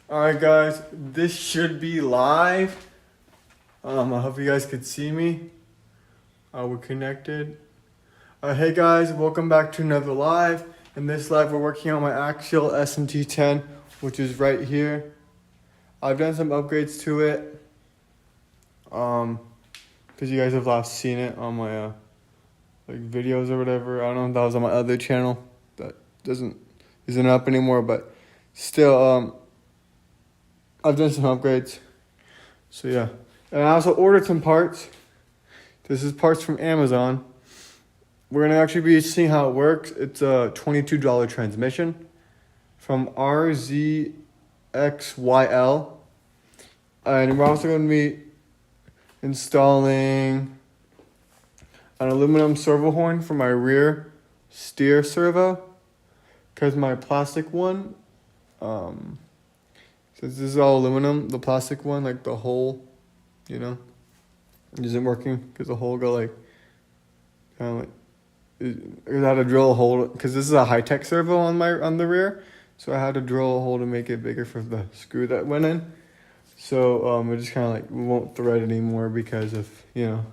Alright guys, this should be live. I hope you guys could see me. We're connected. Hey guys, welcome back to another live. In this live, we're working on my Axial SMT10, which is right here. I've done some upgrades to it. Because you guys have last seen it on my like videos or whatever. I don't know if that was on my other channel that isn't up anymore, but still I've done some upgrades. So yeah. And I also ordered some parts. This is parts from Amazon. We're going to actually be seeing how it works. It's a $22 transmission from RZXYL. And we're also going to be installing an aluminum servo horn for my rear steer servo. Because my plastic one, since this is all aluminum, the plastic one, like the hole, isn't working because the hole got like, kind of like, I had to drill a hole because this is a high-tech servo on the rear, so I had to drill a hole to make it bigger for the screw that went in. So it just kind of like we won't thread anymore because of the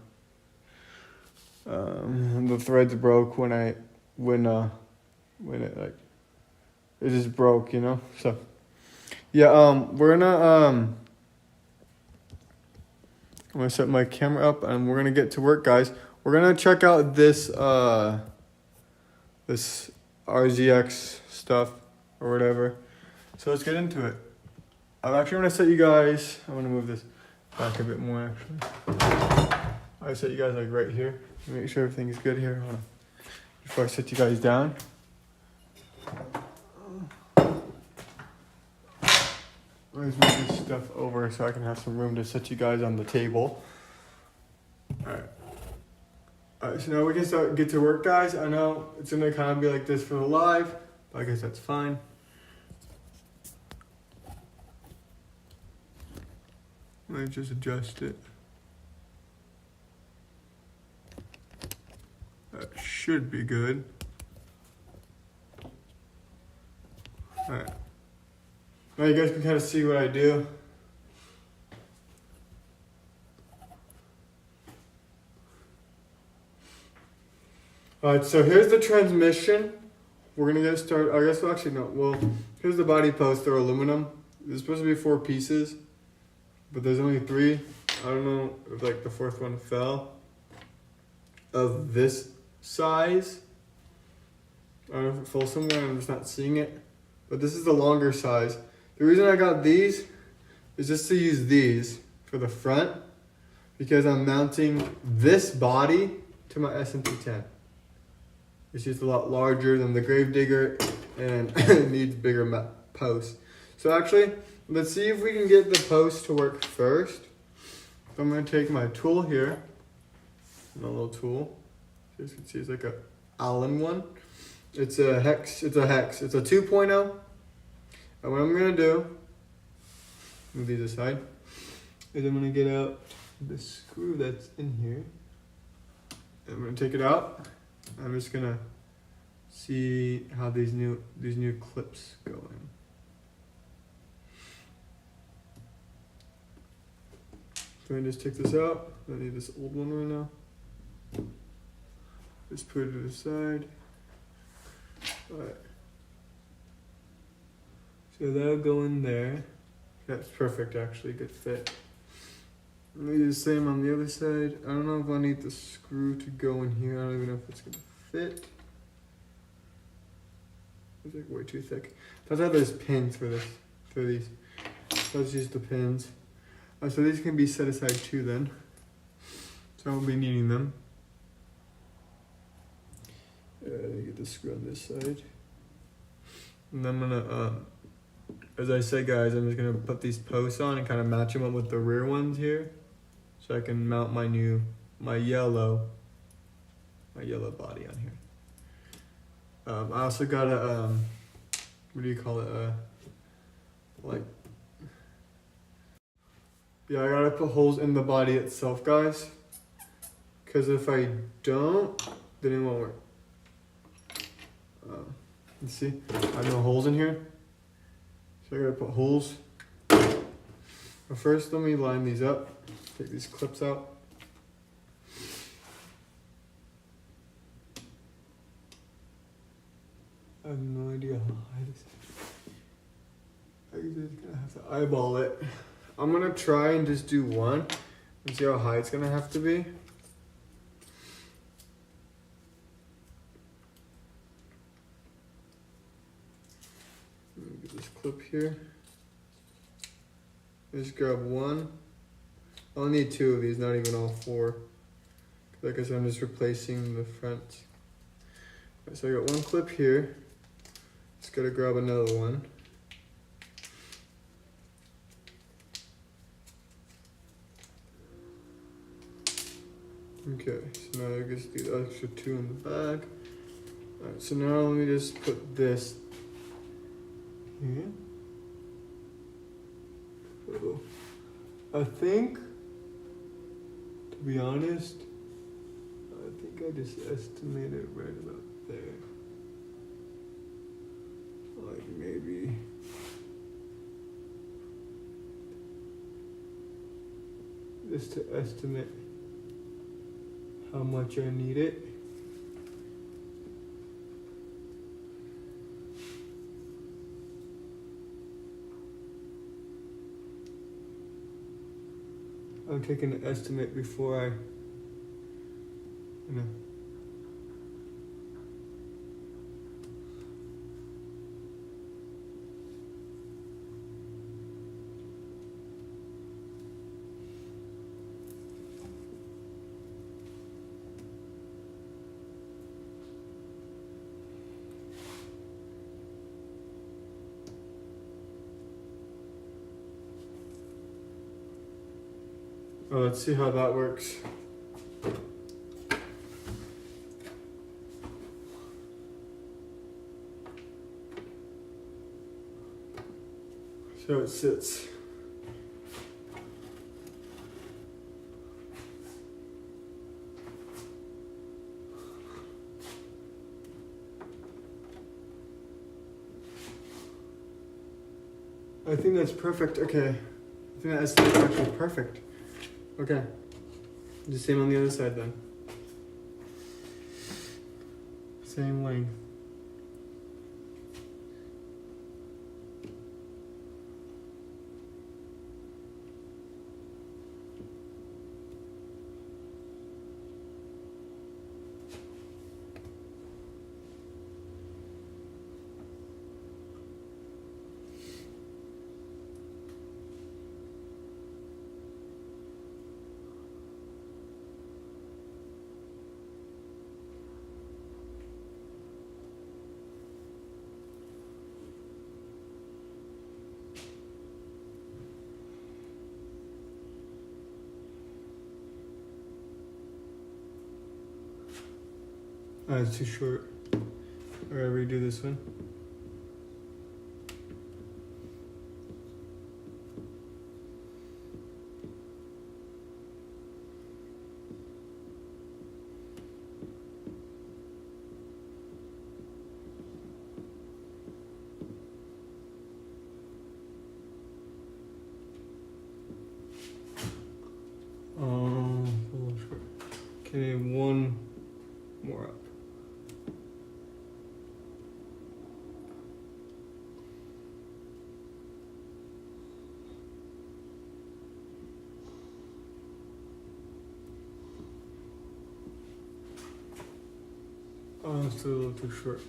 threads broke when it like it just broke, so. Yeah, we're gonna I'm gonna set my camera up and we're gonna get to work, guys. We're gonna check out this this RZX stuff or whatever. So let's get into it. I'm actually gonna set you guys. I'm gonna move this back a bit more. Actually, I set you guys like right here. Make sure everything's good here. Hold on. Before I set you guys down. Let's move this stuff over so I can have some room to set you guys on the table. Alright, so now we can get to work, guys. I know it's gonna kind of be like this for the live, but I guess that's fine. Let me just adjust it. That should be good. Alright. Now you guys can kind of see what I do. Alright, so here's the transmission. We're gonna get started. I guess we'll actually no. Well, here's the body post. They're aluminum. There's supposed to be 4 pieces, but there's only 3. I don't know if like the 4th one fell. Of this size. I don't know if it fell somewhere. I'm just not seeing it. But this is the longer size. The reason I got these is just to use these for the front because I'm mounting this body to my SMT10. It's just a lot larger than the Gravedigger and it needs bigger posts. So actually, let's see if we can get the post to work first. So I'm going to take my tool here, my little tool. You guys can see it's like a Allen one. It's a hex. It's a 2.0. And what I'm gonna do, move these aside, is I'm gonna get out the screw that's in here. I'm gonna take it out. I'm just gonna see how these new clips go in. So I just take this out. I need this old one right now. Just put it aside. Alright. So that'll go in there. That's perfect, actually, good fit. Let me do the same on the other side. I don't know if I need the screw to go in here. I don't even know if it's gonna fit. It's like way too thick. That's why there's pins for this, for these. So let's use the pins. So these can be set aside too then. So I'll be needing them. Let me get the screw on this side. And I'm gonna, as I said, guys, I'm just gonna put these posts on and kind of match them up with the rear ones here, so I can mount my yellow body on here. I also got a what do you call it? I gotta put holes in the body itself, guys, because if I don't, then it won't work. Let's see, I have no holes in here. So I gotta put holes But first, let me line these up. Take these clips out. I have no idea how high this is. I'm just gonna have to eyeball it. I'm gonna try and just do one and see how high it's gonna have to be. Let me get this clip here. Just grab one. I'll need two of these, not even all four. Like I said, I'm just replacing the front. Right, so I got one clip here. Just gotta grab another one. Okay, so now I guess the extra two in the back. Alright, so now let me just put this here. So, I think, to be honest, I think I just estimated right about there. Like maybe just to estimate how much I need it. I'm taking an estimate before I, you know. Oh, let's see how that works. So it sits. I think that's perfect. Okay. I think that's actually perfect. Okay. The same on the other side then. Same length. It's too short. Alright, redo this one. A little short. Okay, one more up. Oh, it's still a little too short.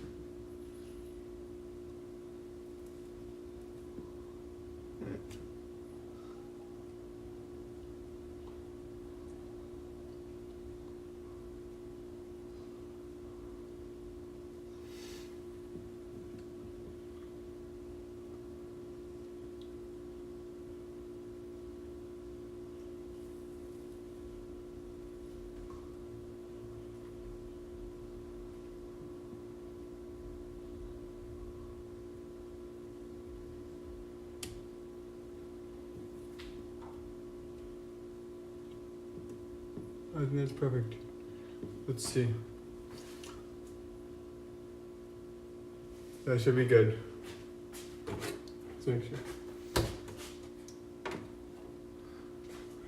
I think that's perfect. Let's see. That should be good. Let's make sure.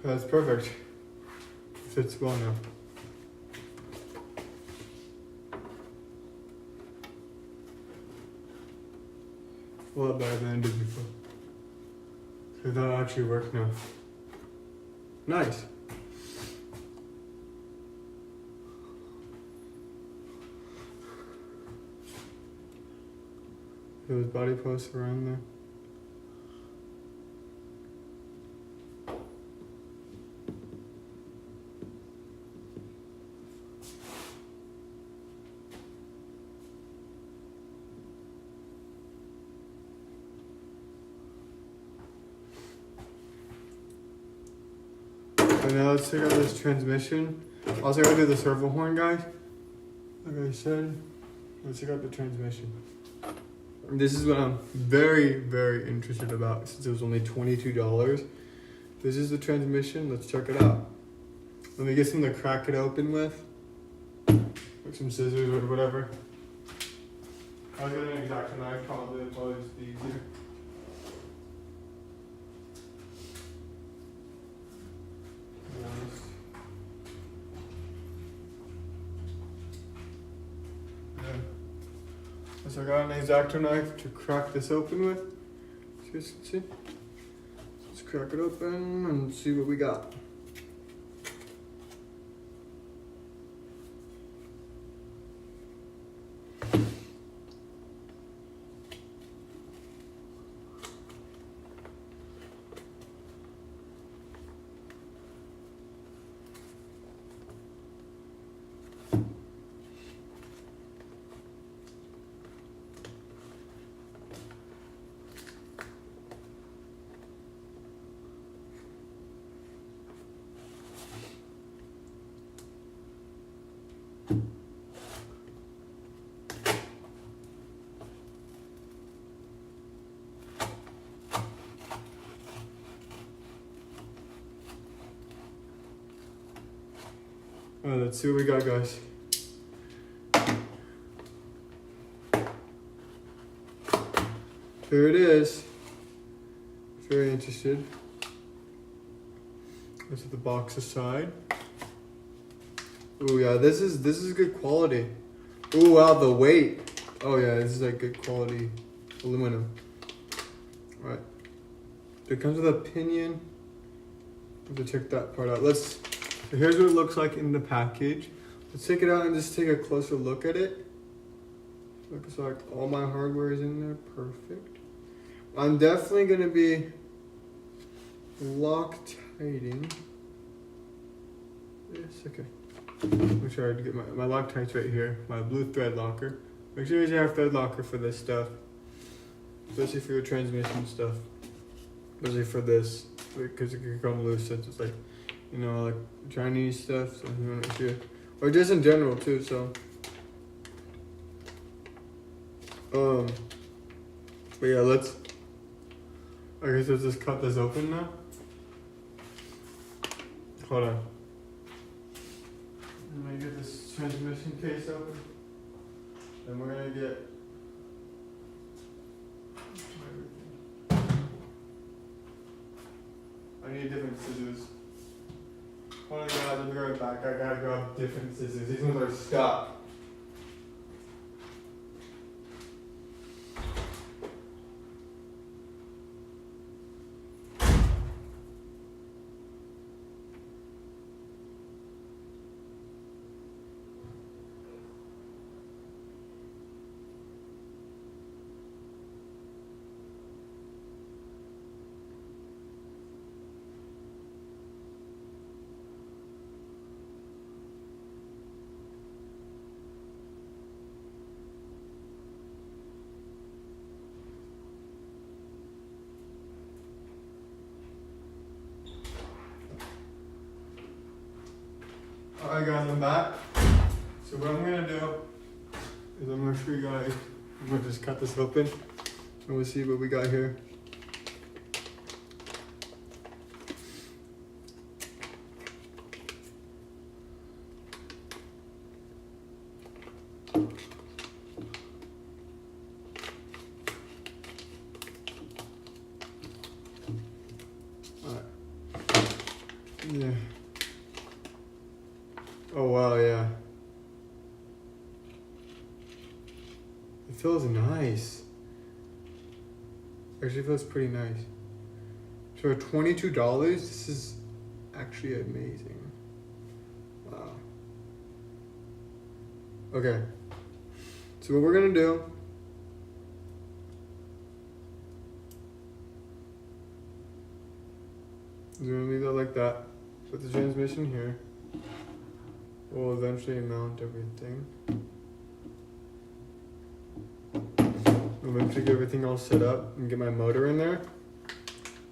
That's perfect. Fits well now. A lot better than I did before. So that actually worked now. Nice. Those body posts around there. And now let's check out this transmission. Also gotta do the servo horn, guys. Like I said, let's check out the transmission. This is what I'm very, very interested about since it was only $22. This is the transmission. Let's check it out. Let me get something to crack it open with. Like some scissors or whatever. I'll get an X-Acto knife probably. It'll probably just be easier. So I got an X-Acto knife to crack this open with. So you guys can see. Let's crack it open and see what we got. Alright, let's see what we got, guys. Here it is. Very interested. Let's put the box aside. Oh yeah, this is good quality. Oh wow, the weight. Oh yeah, this is like good quality aluminum. All right. It comes with a pinion. I have to check that part out. So here's what it looks like in the package. Let's take it out and just take a closer look at it. Looks like all my hardware is in there. Perfect. I'm definitely gonna be Loctiting this. Okay. Make sure I get my Loctite's right here. My blue thread locker. Make sure you have thread locker for this stuff, especially for your transmission stuff. Especially for this, because it can come loose since it's like, you know, like Chinese stuff. So you want to make sure, or just in general too. So, but yeah, I guess let's just cut this open now. Hold on. Let me get this transmission case open. Then we're gonna get I need different scissors. Hold on guys, I'll be right back. I gotta grab different scissors. These ones are stuck. Alright guys, I'm back. So what I'm gonna do is I'm gonna show you guys, I'm gonna just cut this open and we'll see what we got here. Yeah. Oh wow, yeah. It feels nice. Actually feels pretty nice. So for $22, this is actually amazing. Wow. Okay. So what we're gonna do is we're gonna leave that like that. Put the transmission here. We'll eventually mount everything. We'll eventually get everything all set up and get my motor in there.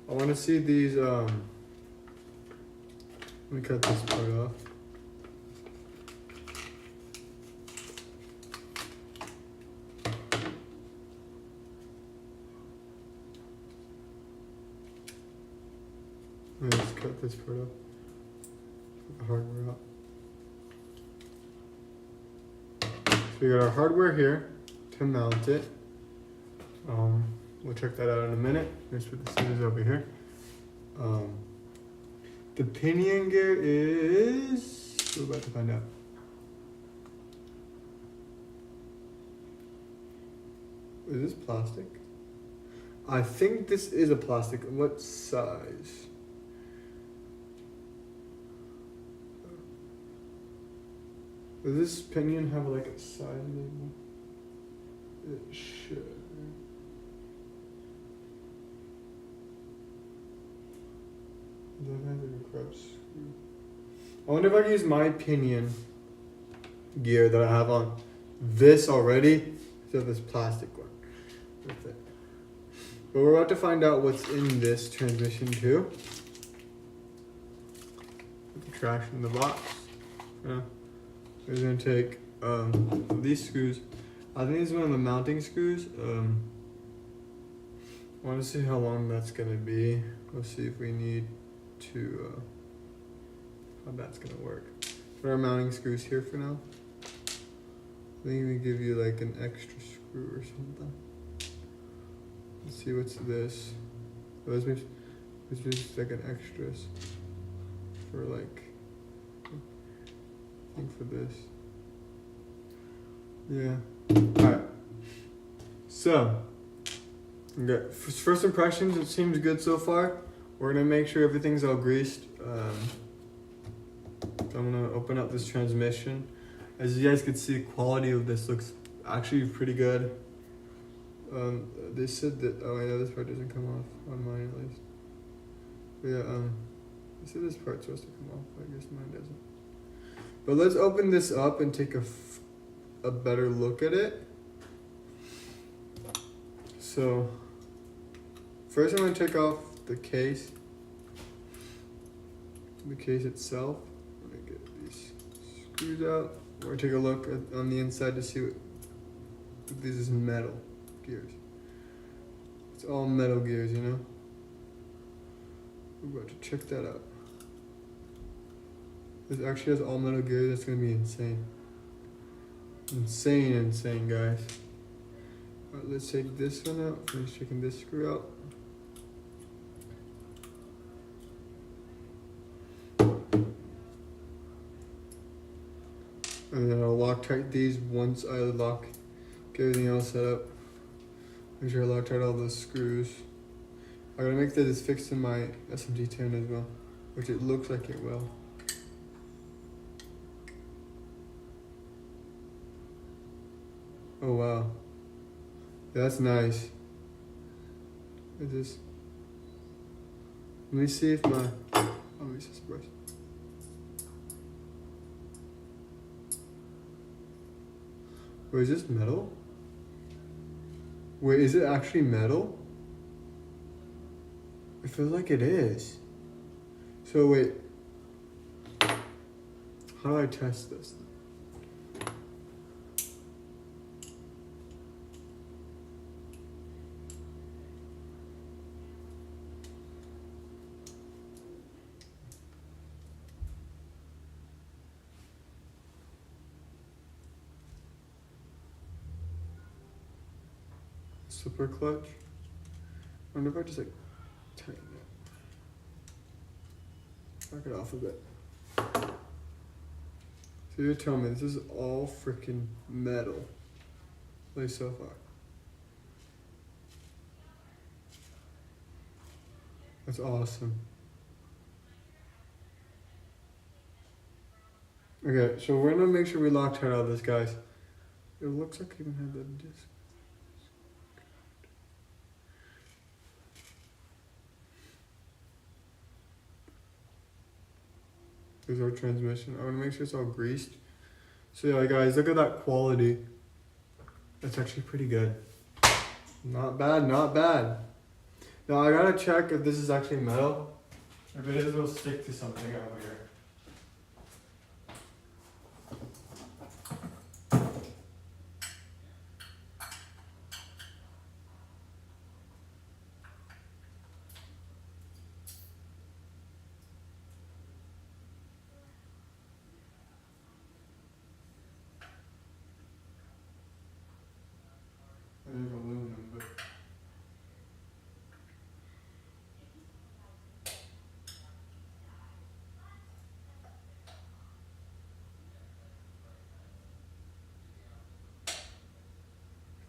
I want to see these. Let me cut this part off. Let's cut this part off. Put the hardware out. So we got our hardware here to mount it. We'll check that out in a minute. Let's put the scissors over here. The pinion gear is... We're about to find out. Is this plastic? I think this is a plastic. What size? Does this pinion have like a size label? It should. That has a crutch screw. I wonder if I can use my pinion gear that I have on this already instead of this plastic one with it. But we're about to find out what's in this transmission too. Put the trash in the box. Yeah. We're gonna take these screws. I think this is one of the mounting screws. I want to see how long that's gonna be. We'll see if we need to how that's gonna work. Put our mounting screws here for now. I think we give you like an extra screw or something. Let's see what's this. Oh, this is like an extras for like. I think for this. Yeah. Alright. So, okay. First impressions, it seems good so far. We're gonna make sure everything's all greased. So I'm gonna open up this transmission. As you guys can see, the quality of this looks actually pretty good. They said that, oh yeah, this part doesn't come off, on mine at least. But yeah, they said this part's supposed to come off, I guess mine doesn't. But let's open this up and take a better look at it. So, first I'm going to take off the case itself. I'm going to get these screws out. We're going to take a look on the inside to see what this is metal gears. It's all metal gears, you know? We're about to check that out. This actually has all metal gears. That's gonna be insane. Insane, guys. Alright, let's take this one out. Finish taking this screw out. And then I'll Loctite these once I get everything else set up. Make sure I Loctite all those screws. I'm gonna make this fixed in my SMT10 as well, which it looks like it will. Oh wow, that's nice. Look at this. Let me see if my, oh, let me see this brush. Wait, is this metal? Wait, is it actually metal? I feel like it is. So wait, how do I test this? Super clutch. I wonder if I just like tighten it. Knock it off a bit. So you're telling me this is all freaking metal, at least so far. That's awesome. Okay, so we're gonna make sure we lock tight all this, guys. It looks like I even have that disc. Here's our transmission. I want to make sure it's all greased. So yeah, guys, look at that quality. That's actually pretty good. Not bad, not bad. Now I gotta check if this is actually metal. If it is, it'll stick to something over here. There's aluminum, but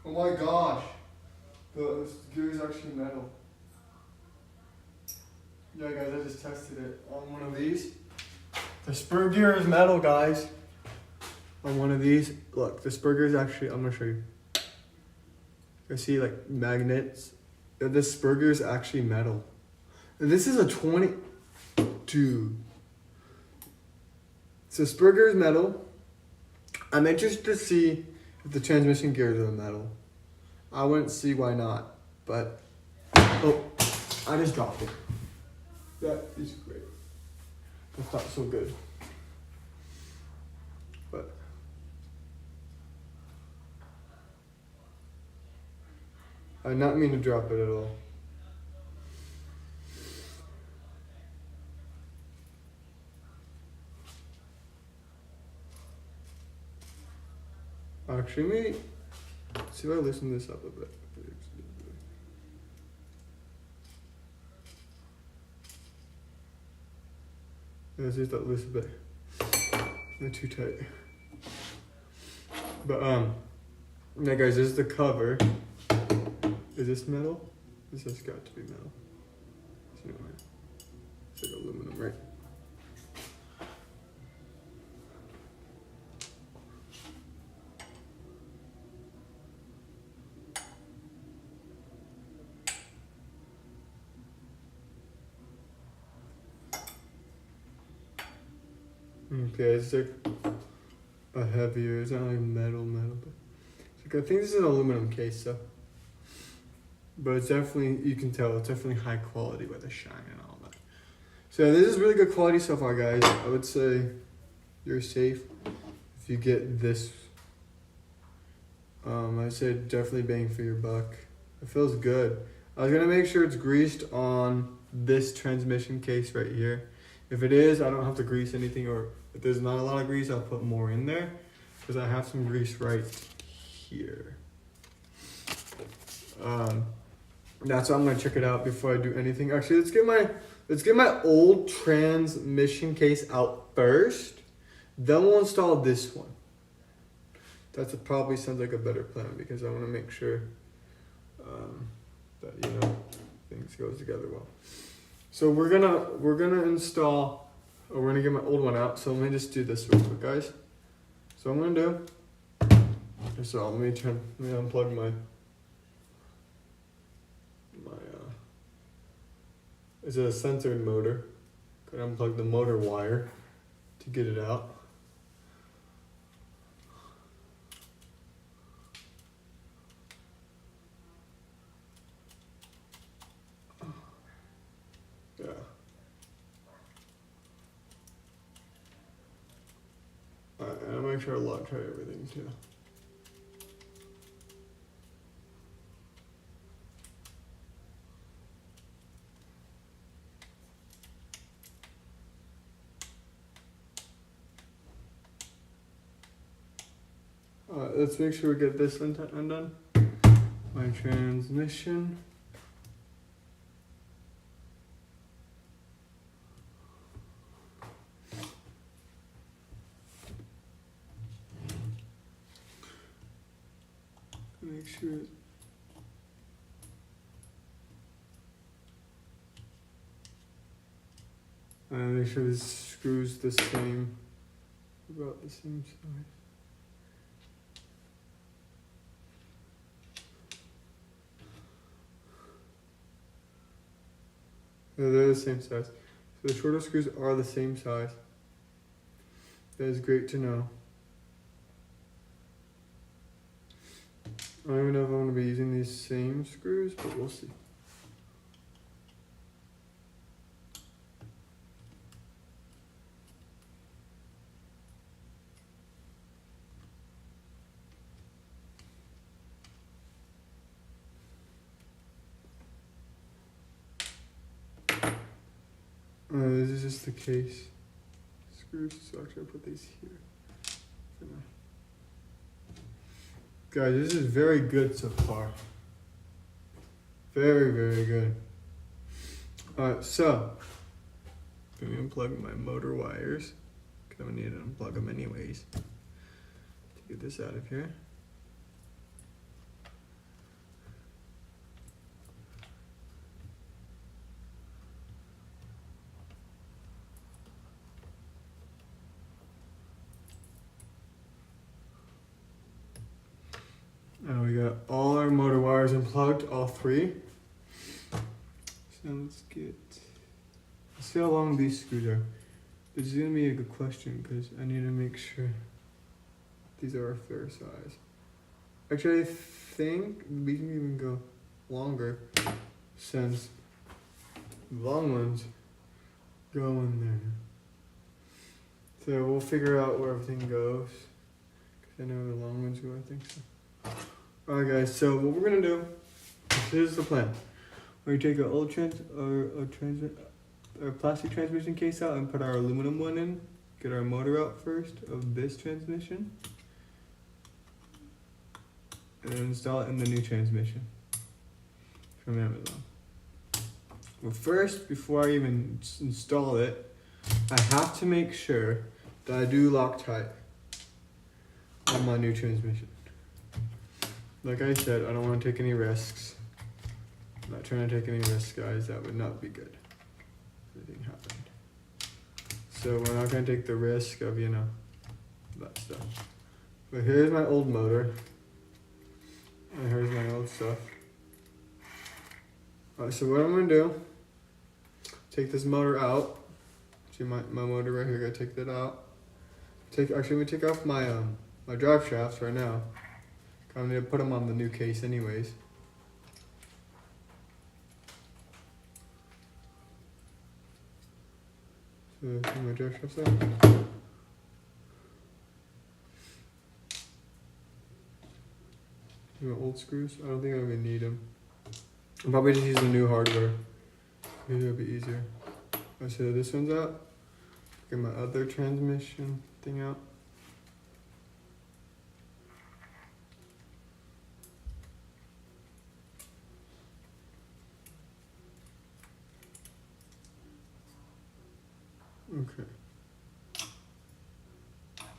oh my gosh, the gear is actually metal. Yeah, guys, I just tested it on one of these. The spur gear is metal, guys. On one of these, look, the spur gear is actually, I'm gonna show you. You see like magnets. This spur gear is actually metal. And this is a 20, dude. So spur gear is metal. I'm interested to see if the transmission gears are metal. I wouldn't see why not, but, oh, I just dropped it. That is great. That's not so good. But I did not mean to drop it at all. Actually, maybe see if I loosen this up a bit. Yeah, see if that loose a bit. Not too tight. But yeah, guys, this is the cover. Is this metal? This has got to be metal. It's like aluminum, right? Okay, it's like a heavier, it's not like metal, but it's like, I think this is an aluminum case, so. But it's definitely, you can tell, it's definitely high quality with the shine and all that. So yeah, this is really good quality so far, guys. I would say you're safe if you get this. I'd say definitely bang for your buck. It feels good. I was gonna make sure it's greased on this transmission case right here. If it is, I don't have to grease anything, or if there's not a lot of grease, I'll put more in there because I have some grease right here. That's why I'm gonna check it out before I do anything. Actually, let's get my old transmission case out first. Then we'll install this one. That probably sounds like a better plan because I want to make sure that things goes together well. So we're gonna install, or we're gonna get my old one out. So let me just do this real quick, guys. So I'm gonna do. So let me unplug my it's a sensored motor. Gotta unplug the motor wire to get it out. Yeah. Alright, and I'll make sure I lock try everything too. Let's make sure we get this undone. My transmission. Make sure. Make sure this screw's the same, about the same size. Yeah, they're the same size. So the shorter screws are the same size. That is great to know. I don't even know if I'm going to be using these same screws, but we'll see. This is just the case screws, so actually I'll put these here for now. Guys, this is very good so far. Very, very good. Alright, so let me unplug my motor wires, because I'm going to need to unplug them anyways to get this out of here. And we got all our motor wires unplugged, all three. So let's see how long these screws are. This is gonna be a good question because I need to make sure these are a fair size. Actually, I think we can even go longer since the long ones go in there. So we'll figure out where everything goes. Cause I know the long ones go, I think so. Alright guys, so what we're gonna do, here's the plan. We're gonna take an old plastic transmission case out and put our aluminum one in. Get our motor out first of this transmission. And then install it in the new transmission from Amazon. Well, first, before I even install it, I have to make sure that I do Loctite on my new transmission. Like I said, I don't want to take any risks. I'm not trying to take any risks, guys. That would not be good if anything happened. So we're not going to take the risk of, you know, that stuff. But here's my old motor. And here's my old stuff. Alright, so what I'm going to do, take this motor out. See my motor right here, gotta take that out. Actually, I'm going to take off my my drive shafts right now. I'm going to put them on the new case anyways. So, take my drive shafts out. My old screws? I don't think I even need them. I'll probably just use the new hardware. Maybe it'll be easier. Alright, so this one's out. Get my other transmission thing out. Okay.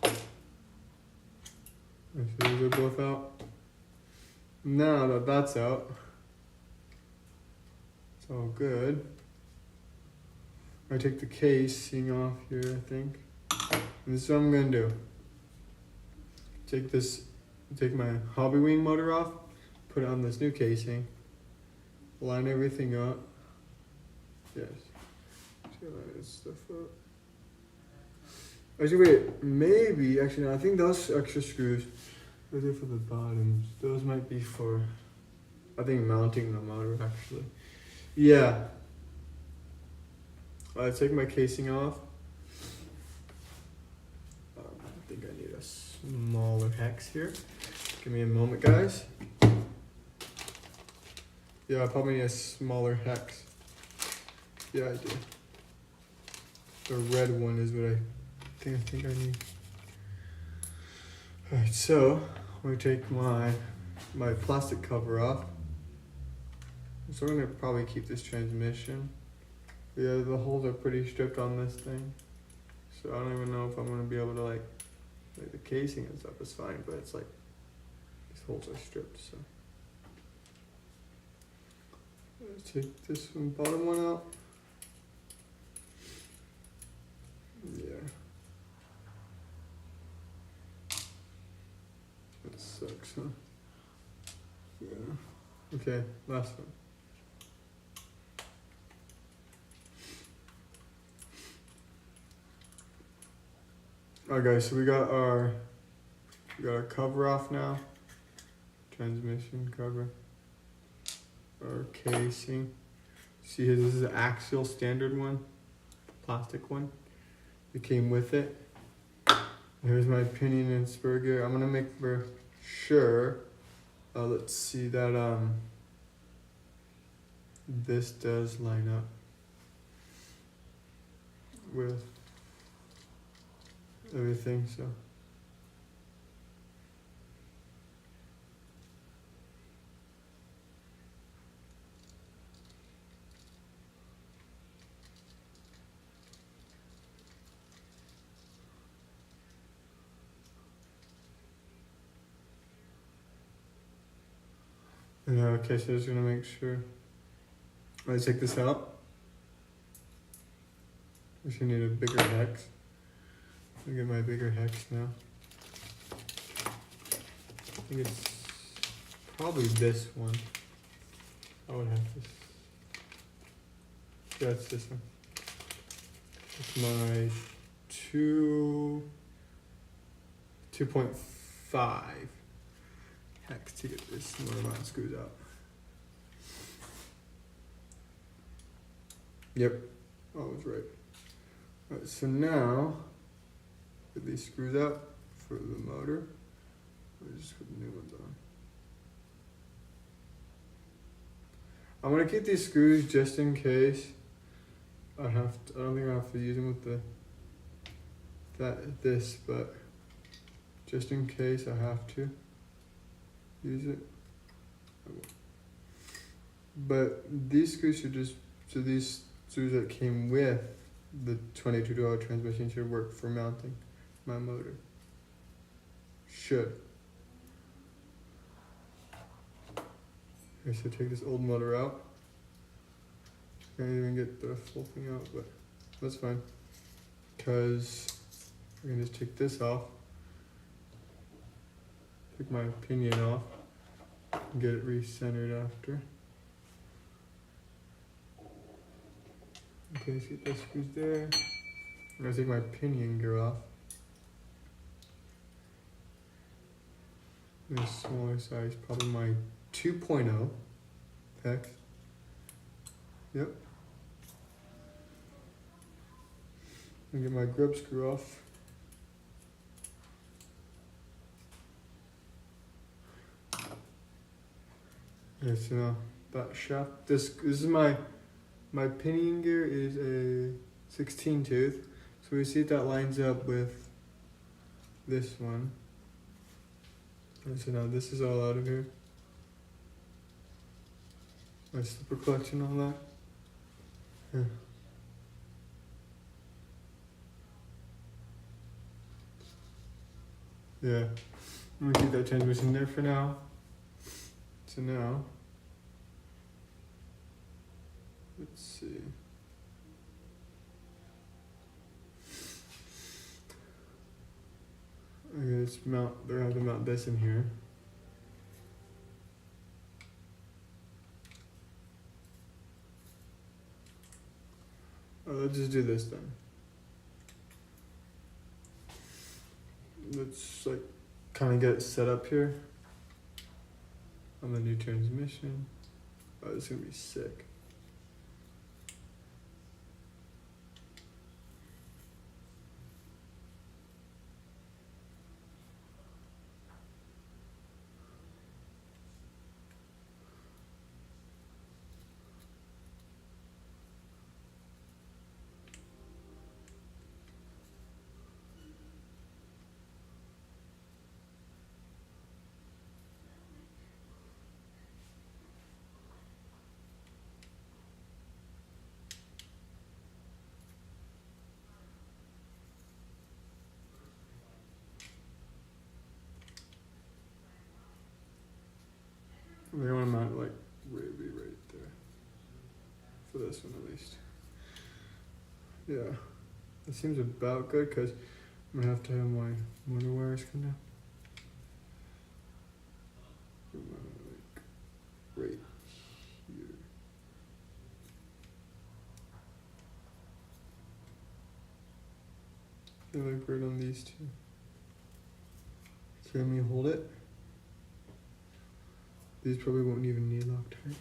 So these are both out. Now that that's out, it's all good. I take the casing off here, I think. And this is what I'm gonna do. Take my hobby wing motor off, put it on this new casing, line everything up. Yes. Line this stuff up. Actually, wait, maybe, actually, no, I think those extra screws, those are for the bottoms. Those might be for, I think, mounting the motor, actually. Yeah. I take my casing off. I think I need a smaller hex here. Give me a moment, guys. Yeah, I probably need a smaller hex. Yeah, I do. The red one is what I think I need. Alright, so I'm gonna take my plastic cover off. So I'm gonna probably keep this transmission. Yeah, the holes are pretty stripped on this thing. So I don't even know if I'm gonna be able to like the casing and stuff is fine, but it's like these holes are stripped, so. Let's take this one, bottom one out. Yeah. That sucks, huh? Yeah. Okay, last one. Alright guys, so we got our cover off now. Transmission cover. Our casing. See here, this is an Axial standard one. Plastic one. It came with it. Here's my pinion and spur gear. I'm gonna make for sure. Let's see that this does line up with everything, so. Yeah, okay, so just gonna make sure. Let's take this out. We should need a bigger hex. I'll get my bigger hex now. I think it's probably this one. I would have this. Yeah, it's this one. It's my 2.5 hex to get this motor mount screws out. Yep, I was right. Alright, so now get these screws out for the motor. We'll just put the new ones on. I'm gonna keep these screws just in case I don't think I have to use them with this, but just in case I have to use it. But these screws should just, so these screws that came with the 22-hour transmission should work for mounting my motor. Should. Okay, so take this old motor out. Can't even get the full thing out, but that's fine. Because we're gonna just take this off. Take my pinion off. And get it re-centered after. Okay, let's get those screws there. I'm gonna take my pinion gear off. This smaller size, probably my 2.0 hex. Yep. And get my grub screw off. Okay, so now that shaft. This is my pinion gear is a 16 tooth. So we see if that lines up with this one. And so now this is all out of here. My slipper collection, all that. Yeah. Yeah. I'm gonna keep that transmission there for now. So now, let's see. Okay, let's mount, they're gonna have to mount this in here. Let's just do this then. Let's like kind of get it set up here on the new transmission. Oh, this is gonna be sick. for this one at least. Yeah, it seems about good because I'm gonna have to have my motor wires come down. Like right here. I like right on these two. So let me hold it. These probably won't even need Loctite.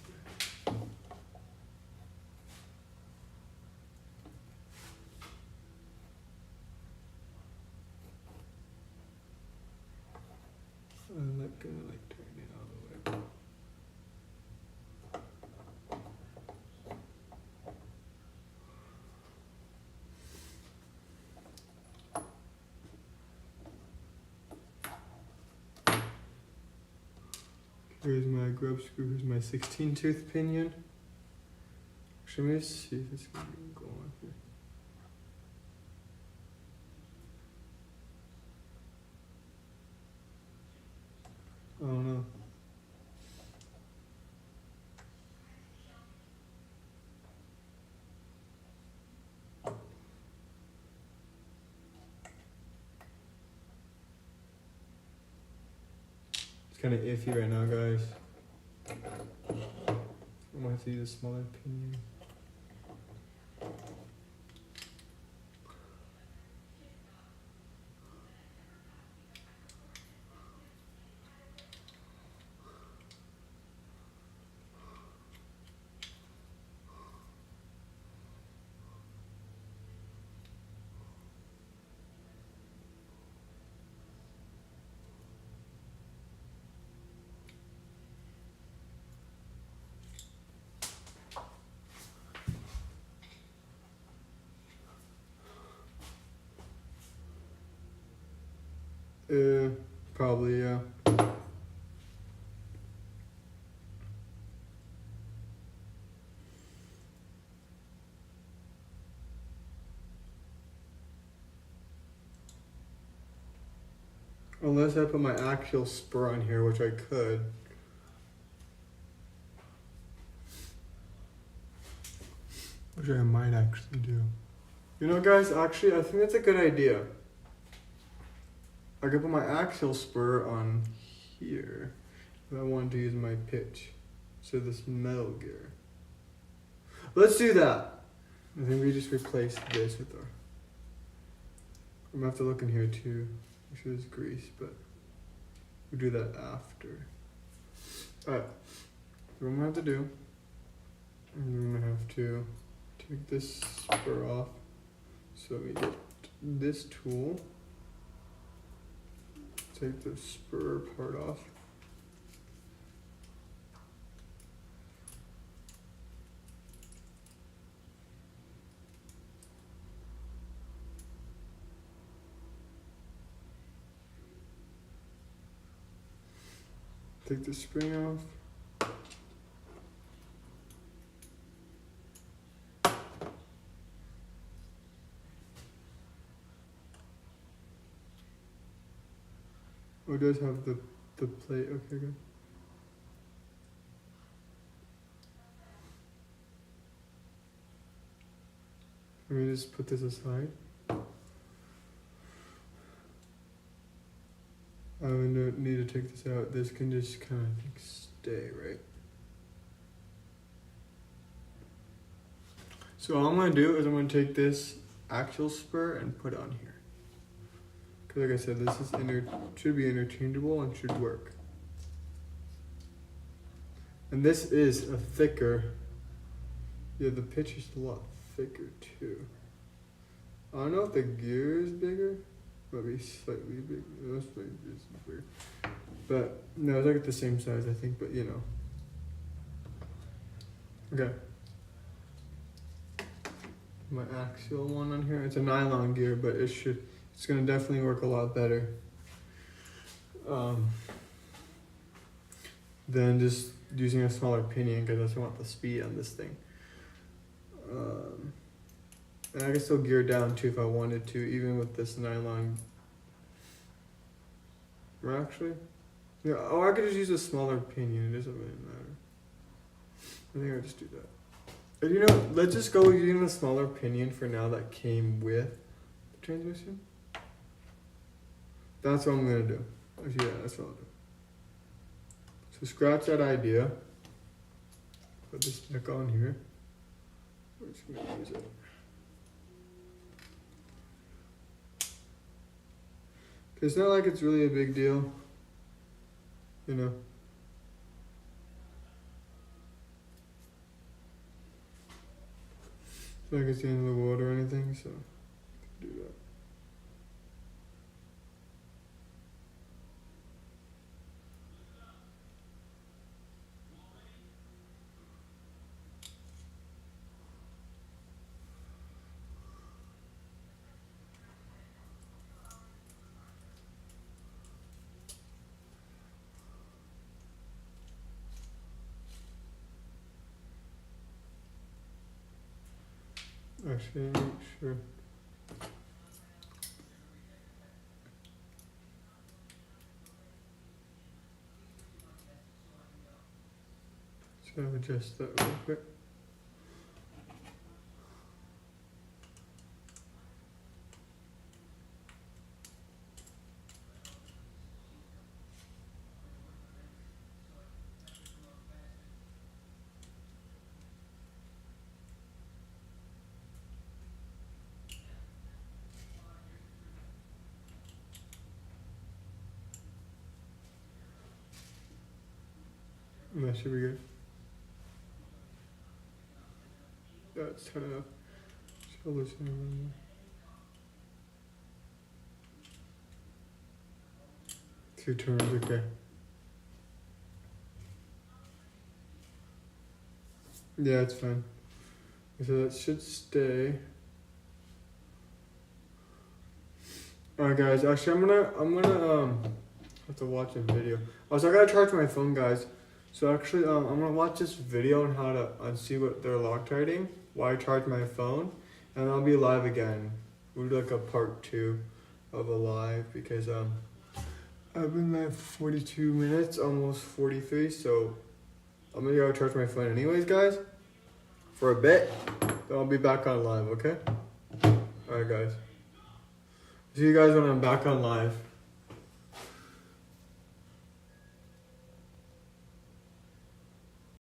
I'm not gonna like turn it all the way. Here's my grub screw. Here's my 16-tooth pinion. Actually, let me see if it's gonna go on here. Oh no. It's kind of iffy right now, guys. I'm gonna have to use a smaller pinion. Probably, yeah. Unless I put my Axial spur on here, which I could. Which I might actually do. You know, guys, actually, I think that's a good idea. I could put my Axial spur on here if I wanted to use my pitch. So this metal gear. Let's do that. I think we just replace this with our... I'm gonna have to look in here too. Make sure there's grease, but we'll do that after. Alright, what I'm gonna have to do, I'm gonna have to take this spur off. So we get this tool, take the spur part off. Take the spring off. Oh, it does have the plate. Okay, good. Let me just put this aside. I don't need to take this out. This can just kind of stay, right? So all I'm going to do is I'm going to take this Axial spur and put it on here. Because like I said, this is should be interchangeable and should work. And this is a thicker, yeah, the pitch is a lot thicker too. I don't know if the gear is bigger. Might be slightly big. That's like this is weird. But no, they're like the same size, I think. But you know. Okay. My Axial one on here. It's a nylon gear, but it's gonna definitely work a lot better. Than just using a smaller pinion because I just want the speed on this thing. And I can still gear down too if I wanted to, even with this nylon. Or actually, yeah. Oh, I could just use a smaller pinion. It doesn't really matter. I think I'll just do that. You know, let's just go using the smaller pinion for now that came with the transmission. That's what I'm gonna do. Actually, yeah, that's what I'll do. So scratch that idea. Put this back on here. We're just gonna use it. It's not like it's really a big deal, you know. It's not like it's the end of the world or anything, so do that. Actually, make sure. So I'll adjust that real quick. And that should be good. That's kind of shoulders and 2 turns, okay. Yeah, it's fine. So that should stay. Alright guys, actually I'm gonna have to watch a video. Also I gotta charge my phone, guys. So actually I'm gonna watch this video on how to see what they're Loctiting while I charge my phone, and I'll be live again. We'll do like a part 2 of a live because I've been live 42 minutes, almost 43, so I'm gonna go charge my phone anyways, guys, for a bit. Then I'll be back on live, okay? Alright guys. See you guys when I'm back on live.